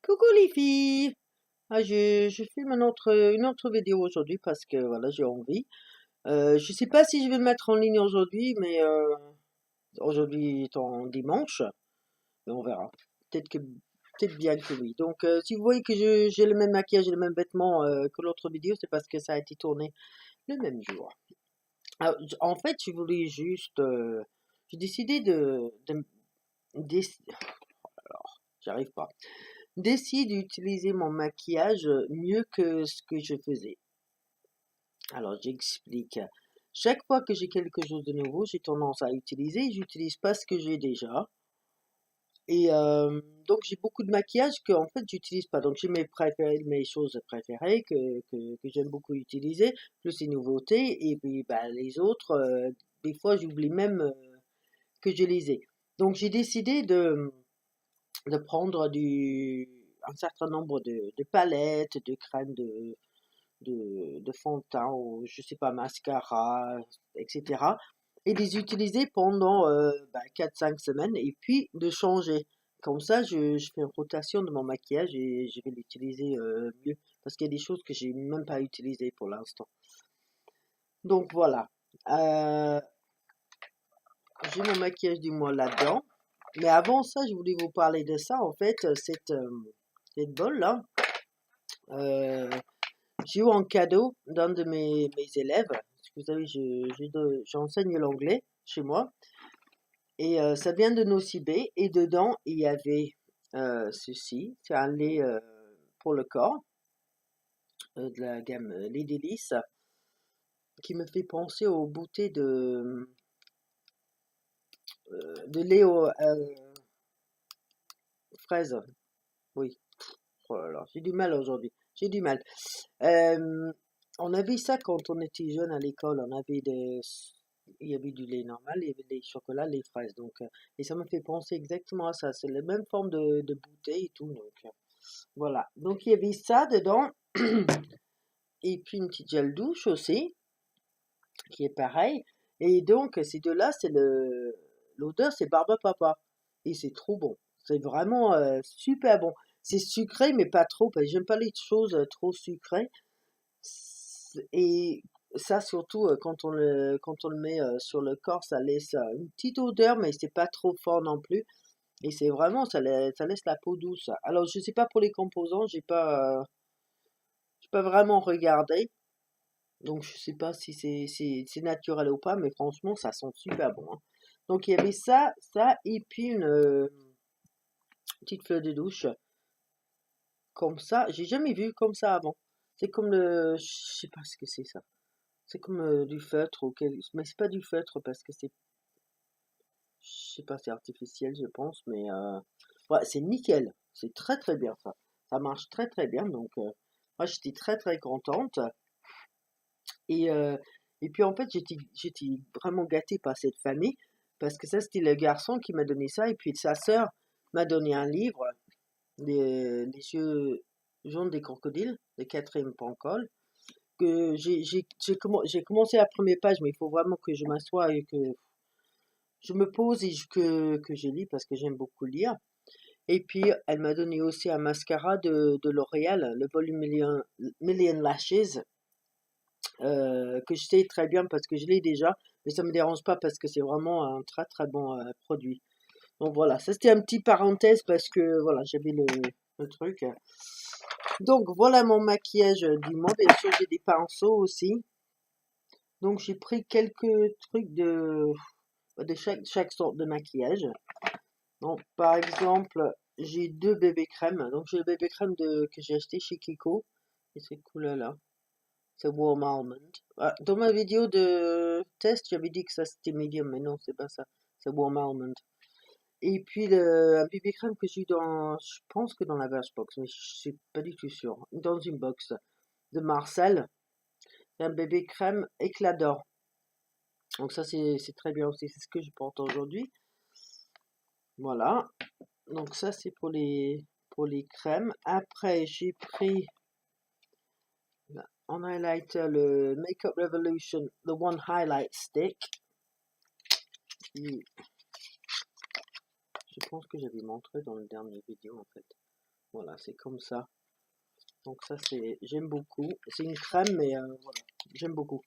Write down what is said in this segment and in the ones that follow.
Coucou les filles! Je filme une autre vidéo aujourd'hui parce que voilà, j'ai envie. Je sais pas si je vais le mettre en ligne aujourd'hui, mais aujourd'hui étant dimanche, mais on verra. Peut-être que peut-être bien que oui. Donc si vous voyez que j'ai le même maquillage et le même vêtement que l'autre vidéo, c'est parce que ça a été tourné le même jour. Alors, en fait, je voulais juste j'ai décidé alors, j'arrive pas. D'essayer d'utiliser mon maquillage mieux que ce que je faisais. Alors, j'explique. Chaque fois que j'ai quelque chose de nouveau, j'ai tendance à utiliser. J'utilise pas ce que j'ai déjà. Et donc, j'ai beaucoup de maquillage que, en fait, j'utilise pas. Donc, j'ai mes préférés, mes choses préférées que j'aime beaucoup utiliser, plus les nouveautés. Et puis, bah, les autres, des fois, j'oublie même que je les ai. Donc, j'ai décidé de prendre un certain nombre de palettes, de crèmes, de fond de teint, ou je sais pas, mascara, etc. Et les utiliser pendant 4-5 semaines et puis de changer. Comme ça, je fais une rotation de mon maquillage et je vais l'utiliser mieux. Parce qu'il y a des choses que j'ai même pas utilisées pour l'instant. Donc voilà. Euh, j'ai mon maquillage du mois là-dedans. Mais avant ça, je voulais vous parler de ça. En fait, cette bol-là, euh, j'ai eu en cadeau d'un de mes élèves. Parce que vous savez, j'enseigne l'anglais chez moi. Et ça vient de Nocibé. Et dedans, il y avait ceci. C'est un lait pour le corps de la gamme Les Délices qui me fait penser aux bouteilles de lait aux fraises. Oui. Oh là là, j'ai du mal aujourd'hui. J'ai du mal. Euh, on avait ça quand on était jeune à l'école. Il y avait du lait normal, il y avait des chocolats, les fraises. Donc, et ça me fait penser exactement à ça. C'est la même forme de bouteille et tout. Donc, voilà. Donc, il y avait ça dedans. Et puis une petite gel douche aussi, qui est pareil. Et donc, ces deux-là, l'odeur, c'est Barba Papa. Et c'est trop bon. C'est vraiment super bon. C'est sucré, mais pas trop, parce que j'aime pas les choses trop sucrées. Et ça, surtout, quand on le met sur le corps, ça laisse une petite odeur, mais c'est pas trop fort non plus. Et c'est vraiment, ça laisse la peau douce. Alors, je sais pas pour les composants, j'ai pas vraiment regardé. Donc, je sais pas si c'est naturel ou pas, mais franchement, ça sent super bon, hein. Donc, il y avait ça, et puis une petite fleur de douche. Comme ça, j'ai jamais vu comme ça avant. C'est comme je sais pas ce que c'est ça. C'est comme du feutre, mais c'est pas du feutre parce que je sais pas, c'est artificiel, je pense, mais ouais, c'est nickel. C'est très très bien ça. Ça marche très très bien, donc moi j'étais très très contente. Et, euh, et puis en fait, j'étais vraiment gâtée par cette famille parce que ça, c'était le garçon qui m'a donné ça, et puis sa sœur m'a donné un livre, Les yeux jaunes des crocodiles, de Catherine Pancol, que j'ai commencé la première page, mais il faut vraiment que je m'assoie et que je me pose et que je lis parce que j'aime beaucoup lire. Et puis, elle m'a donné aussi un mascara de L'Oréal, le volume Million Lashes, que je sais très bien parce que je l'ai déjà, mais ça me dérange pas parce que c'est vraiment un très très bon produit. Donc voilà, ça c'était un petit parenthèse parce que voilà, j'avais le truc. Donc voilà mon maquillage du mois. Bien sûr, j'ai des pinceaux aussi. Donc j'ai pris quelques trucs de chaque sorte de maquillage. Donc par exemple, j'ai deux bébés crèmes. Donc j'ai le bébé crème que j'ai acheté chez Kiko. Et c'est cool là. C'est Warm Almond. Ah, dans ma vidéo de test, j'avais dit que ça c'était medium, mais non, c'est pas ça. C'est Warm Almond. Et puis un bébé crème que j'ai eu je pense que dans la Birchbox, mais je suis pas du tout sûr. Dans une box de Marcel, c'est un bébé crème éclat d'or. Donc ça c'est très bien aussi, c'est ce que je porte aujourd'hui. Voilà. Donc ça c'est pour les crèmes. Après j'ai pris en highlighter le Makeup Revolution The One Highlight Stick. Je pense que j'avais montré dans le dernier vidéo en fait. Voilà, c'est comme ça. Donc ça, j'aime beaucoup. C'est une crème, mais voilà, j'aime beaucoup.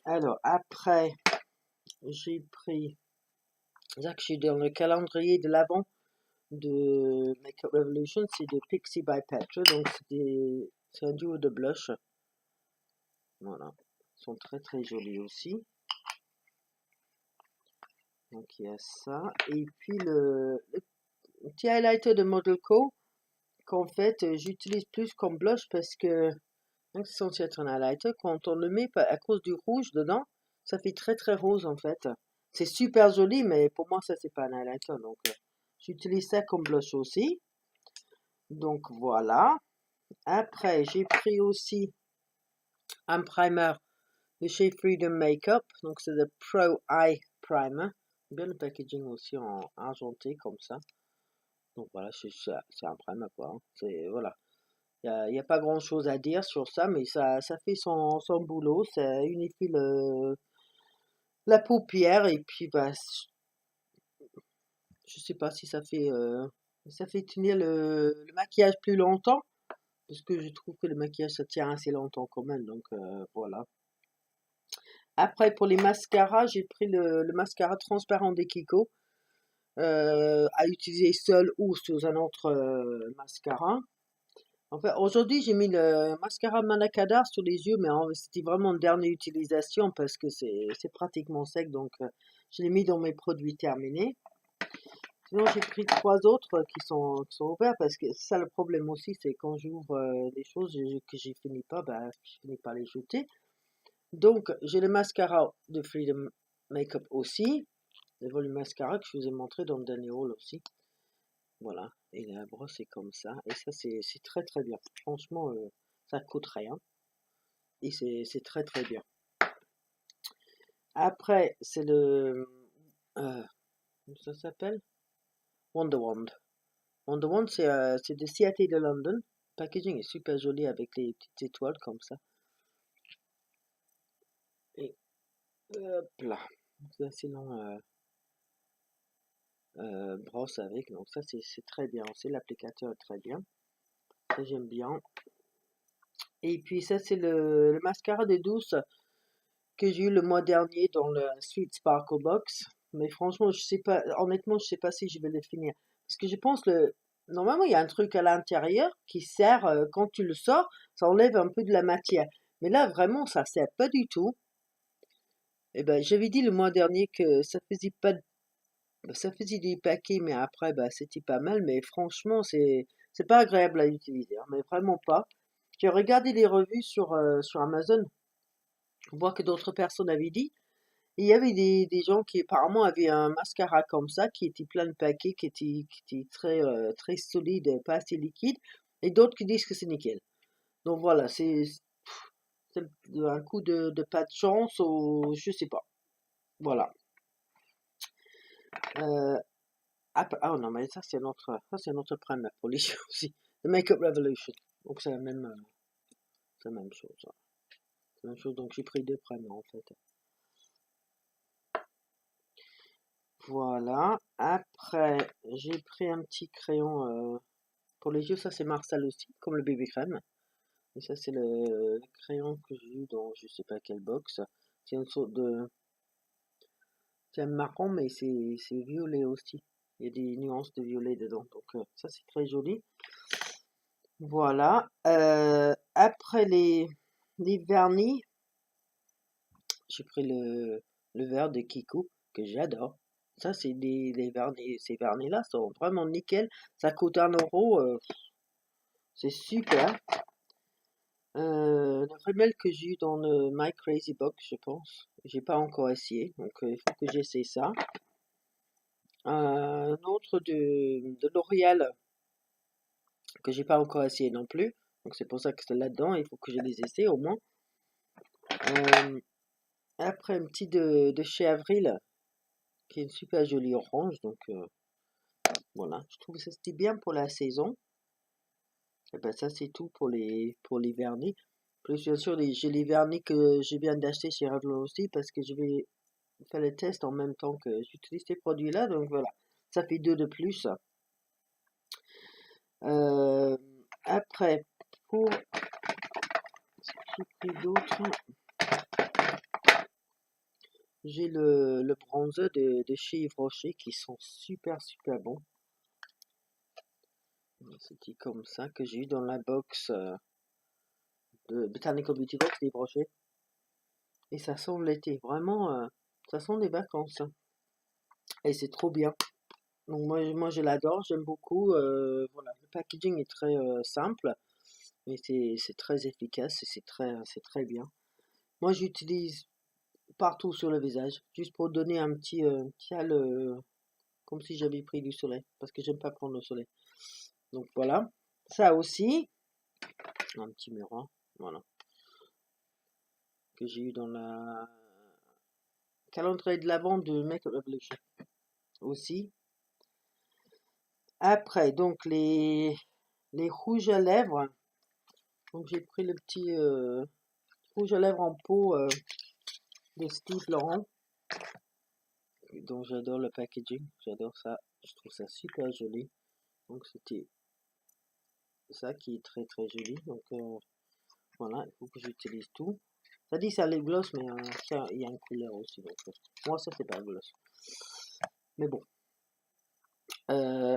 Alors, après, j'ai pris, là que je suis dans le calendrier de l'avant de Makeup Revolution, c'est de Pixie by Petra. Donc, c'est un duo de blush. Voilà. Ils sont très très jolis aussi. Donc, il y a ça. Et puis, le petit highlighter de Model Co. qu'en fait, j'utilise plus comme blush parce que, donc, c'est censé être un highlighter. Quand on le met à cause du rouge dedans, ça fait très très rose en fait. C'est super joli, mais pour moi, ça, c'est pas un highlighter. Donc, j'utilise ça comme blush aussi. Donc, voilà. Après, j'ai pris aussi un primer de chez Freedom Makeup. Donc, c'est le Pro Eye Primer. Bien le packaging aussi en argenté comme ça. Donc, voilà, c'est un primer quoi. Hein. Voilà. Il y a pas grand chose à dire sur ça, mais ça fait son boulot. Ça unifie la paupière et puis, bah, je sais pas si ça fait tenir le maquillage plus longtemps. Parce que je trouve que le maquillage, ça tient assez longtemps quand même. Donc, voilà. Après, pour les mascaras, j'ai pris le mascara transparent des Kiko. À utiliser seul ou sous un autre mascara. Enfin, aujourd'hui, j'ai mis le mascara Manakadar sur les yeux, mais c'était vraiment une dernière utilisation parce que c'est pratiquement sec. Donc, je l'ai mis dans mes produits terminés. Sinon, j'ai pris 3 autres qui sont ouverts parce que c'est ça le problème aussi, c'est quand j'ouvre des choses que j'ai fini pas, bah, je finis par les jeter. Donc, j'ai le mascara de Freedom Makeup aussi, le volume mascara que je vous ai montré dans le dernier haul aussi. Voilà, et la brosse est comme ça, et ça c'est très très bien. Franchement, ça coûte rien, et c'est très très bien. Après, c'est comment ça s'appelle? Wonder Wand. Wonder Wand, c'est de CAT de London. Le packaging est super joli avec les petites étoiles comme ça. Et hop là. Ça, sinon, brosse avec. Donc ça, c'est très bien. C'est l'applicateur est très bien. Ça, j'aime bien. Et puis ça, c'est le mascara de douce que j'ai eu le mois dernier dans le Sweet Sparkle Box. Mais franchement, je sais pas, honnêtement, je sais pas si je vais le finir. Parce que je pense normalement, il y a un truc à l'intérieur qui sert, quand tu le sors, ça enlève un peu de la matière. Mais là, vraiment, ça sert pas du tout. Et ben, j'avais dit le mois dernier que ça faisait des paquets, mais après, bah, c'était pas mal. Mais franchement, c'est pas agréable à utiliser, hein, mais vraiment pas. J'ai regardé les revues sur Amazon, pour voir que d'autres personnes avaient dit. Et il y avait des gens qui apparemment avaient un mascara comme ça, qui était plein de paquets, qui était très, très solide, pas assez liquide. Et d'autres qui disent que c'est nickel. Donc voilà, c'est un coup de pas de chance ou je sais pas. Voilà. Euh, oh non, mais ça c'est un autre primaire pour les yeux aussi. The Makeup Revolution. Donc c'est la même chose. Hein. C'est la même chose, donc j'ai pris 2 primers en fait. Voilà. Après, j'ai pris un petit crayon pour les yeux. Ça, c'est Marcel aussi, comme le bébé crème. Et ça, c'est le crayon que j'ai eu dans je sais pas quelle box. C'est une sorte de. C'est un marron, mais c'est violet aussi. Il y a des nuances de violet dedans. Donc, ça, c'est très joli. Voilà. Après les vernis, j'ai pris le vert de Kiko, que j'adore. Ça, c'est les vernis. Ces vernis-là sont vraiment nickel. Ça coûte 1 euro. C'est super. Le rimel que j'ai eu dans le My Crazy Box, je pense. J'ai pas encore essayé, donc il faut que j'essaie ça. Un autre de L'Oréal que j'ai pas encore essayé non plus. Donc c'est pour ça que c'est là-dedans. Il faut que je les essaie au moins. Euh, Après un petit de chez Avril, qui est une super jolie orange. Donc voilà, je trouve que ça c'était bien pour la saison. Et ben ça c'est tout pour les vernis. Plus bien sûr, j'ai les vernis que je viens d'acheter chez Revlon aussi parce que je vais faire le test en même temps que j'utilise ces produits-là. Donc voilà, ça fait 2 de plus. Après, pour ce que j'ai pris d'autre, j'ai le bronzer de chez Yves Rocher qui sont super super bons. C'était comme ça que j'ai eu dans la box de Botanical Beauty Box d'Yves Rocher. Et ça sent l'été, vraiment, ça sent des vacances. Et c'est trop bien. Donc moi je l'adore, j'aime beaucoup. Voilà, le packaging est très simple, mais c'est très efficace et c'est très bien. Moi j'utilise partout sur le visage, juste pour donner un petit halo, comme si j'avais pris du soleil, parce que j'aime pas prendre le soleil. Donc voilà, ça aussi, un petit miroir, voilà, que j'ai eu dans la calendrier de l'Avent de Makeup Revolution aussi. Après, donc les rouges à lèvres. Donc j'ai pris le petit rouge à lèvres en pot de Steve Laurent, dont j'adore le packaging, j'adore ça, je trouve ça super joli. Donc c'était ça qui est très très joli. Donc voilà, il faut que j'utilise tout. Ça dit ça les gloss, mais il y a une couleur aussi. Donc moi ça c'est pas gloss. Mais bon.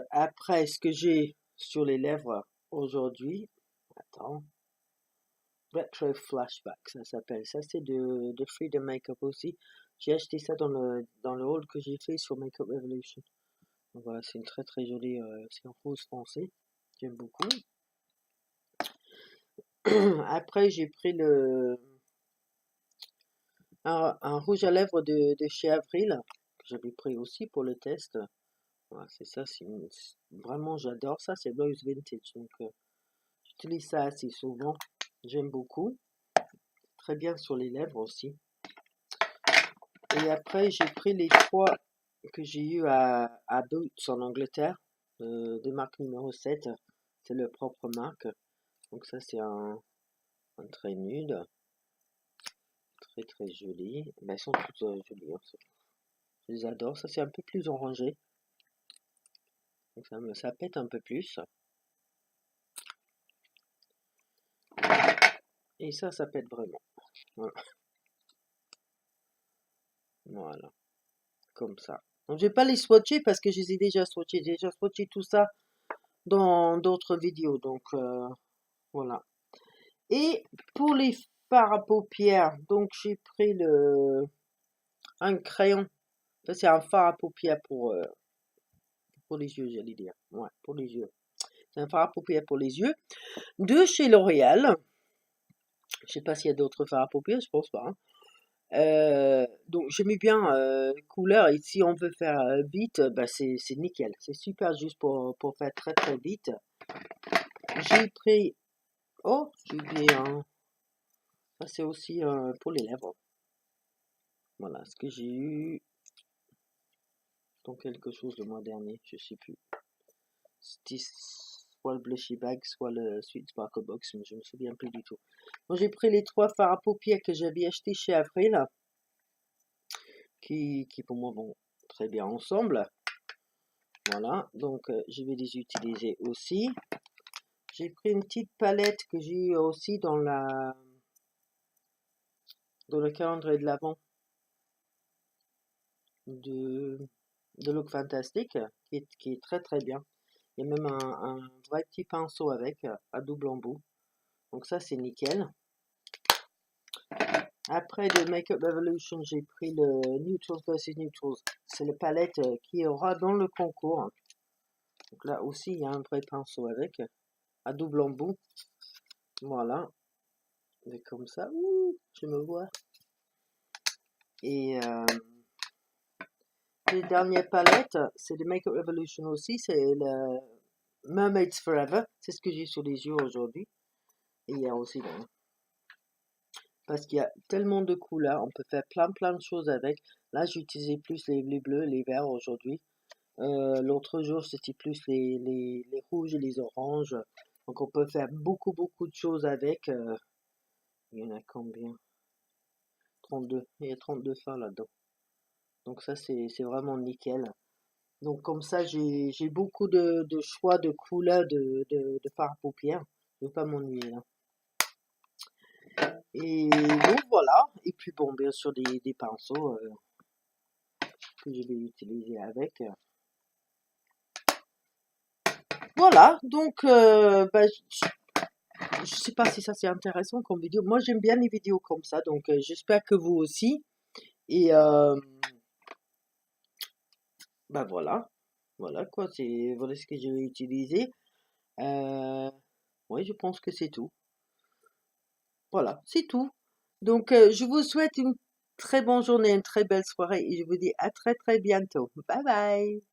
Après, ce que j'ai sur les lèvres aujourd'hui, attends, Retro Flashback, ça s'appelle. Ça, c'est de Freedom Makeup aussi. J'ai acheté ça dans le haul que j'ai fait sur Makeup Revolution. Donc voilà, c'est une très très jolie, c'est un rose foncé. J'aime beaucoup. Après, j'ai pris un rouge à lèvres de chez Avril, que j'avais pris aussi pour le test. Voilà, c'est ça, vraiment j'adore ça, c'est Rose Vintage. Donc j'utilise ça assez souvent. J'aime beaucoup. Très bien sur les lèvres aussi. Et après, j'ai pris les trois que j'ai eu à Boots en Angleterre, de marque numéro 7. C'est leur propre marque. Donc ça, c'est un trait nude. Très très joli. Ben, elles sont toutes jolies. Hein. Je les adore. Ça, c'est un peu plus orangé. Donc ça pète un peu plus. Et ça pète vraiment. Voilà. Voilà. Comme ça. Donc je vais pas les swatcher parce que je les ai déjà swatchés. J'ai déjà swatché tout ça dans d'autres vidéos. Donc voilà. Et pour les fards à paupières, donc j'ai pris un crayon. Ça, c'est un fard à paupières pour les yeux, j'allais dire. Ouais, pour les yeux. C'est un fard à paupières pour les yeux. De chez L'Oréal. Je sais pas s'il y a d'autres fards à paupières, je pense pas. Hein. Donc j'ai mis bien couleur. Et si on veut faire vite, bah c'est nickel. C'est super juste pour faire très très vite. J'ai pris... Oh, j'ai oublié un... Ça c'est aussi pour les lèvres. Voilà, ce que j'ai eu dans quelque chose le mois dernier, je sais plus. C'était soit le Blushy Bag, soit le Sweet Sparkle Box, mais je me souviens plus du tout. Moi j'ai pris les trois fards à paupières que j'avais achetés chez Avril, qui pour moi vont très bien ensemble. Voilà, donc je vais les utiliser aussi. J'ai pris une petite palette que j'ai eu aussi dans le calendrier de l'Avent de Look Fantastic, qui est très très bien. Il y a même un vrai petit pinceau avec, à double embout. Donc ça c'est nickel. Après de Makeup Revolution, j'ai pris le Neutrals vs Neutrals. C'est la palette qui aura dans le concours. Donc là aussi il y a un vrai pinceau avec, à double embout. Voilà. Et comme ça, ouh, je me vois. Et les dernières palettes, c'est de Makeup Revolution aussi, c'est le Mermaids Forever. C'est ce que j'ai sur les yeux aujourd'hui. Et il y a aussi, bon, parce qu'il y a tellement de couleurs, on peut faire plein de choses avec. Là, j'ai utilisé plus les bleus, les verts aujourd'hui. L'autre jour, c'était plus les rouges et les oranges. Donc, on peut faire beaucoup de choses avec. Il y en a combien? 32. Il y a 32 fards là-dedans. Donc ça, c'est vraiment nickel. Donc comme ça, j'ai beaucoup de choix de couleurs de fard à paupières. Je ne veux pas m'ennuyer là. Et donc voilà. Et puis bon, bien sûr des pinceaux que je vais utiliser avec. Voilà, donc bah, je sais pas si ça c'est intéressant comme vidéo. Moi j'aime bien les vidéos comme ça, donc j'espère que vous aussi. Et bah voilà, voilà quoi, voilà ce que je vais utiliser. Euh, oui, je pense que c'est tout. Voilà, c'est tout. Donc je vous souhaite une très bonne journée, une très belle soirée et je vous dis à très très bientôt. Bye bye.